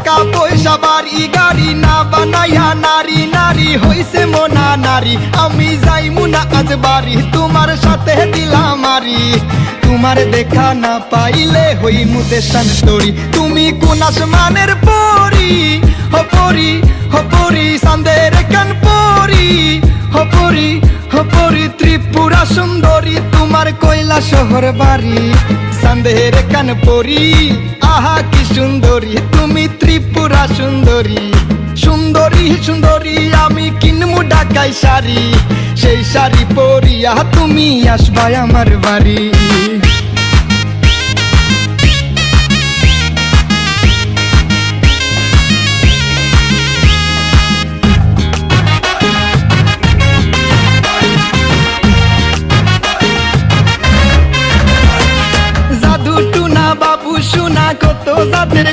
টাকা পয়সা বাড়ি গাড়ি না বানাইয়া নারী নারী হইছে মোনা নারী। আমি যাইমু না আজ বাড়ি তোমার সাথে দিলাম মারি। তোমার দেখা না পাইলে হইমু দেশান্তরি। তুমি কোন আসমানের পরি হো পরি হো পরি চাঁদের কান পরি হো পরি হো পরি ত্রিপুরা সুন্দরী তোমার কয়লা শহর বাড়ি। চাঁদের কান পরি আহা কি সুন্দরী তুমি ত্রিপুরা সুন্দরী। সুন্দরী সুন্দরী আমি কিনমু ঢাকাই শাড়ি। সেই শাড়ি পরিয়া তুমি আসবা আমার বাড়ি। জাদু টুনা বাবু শোনা কত জাতের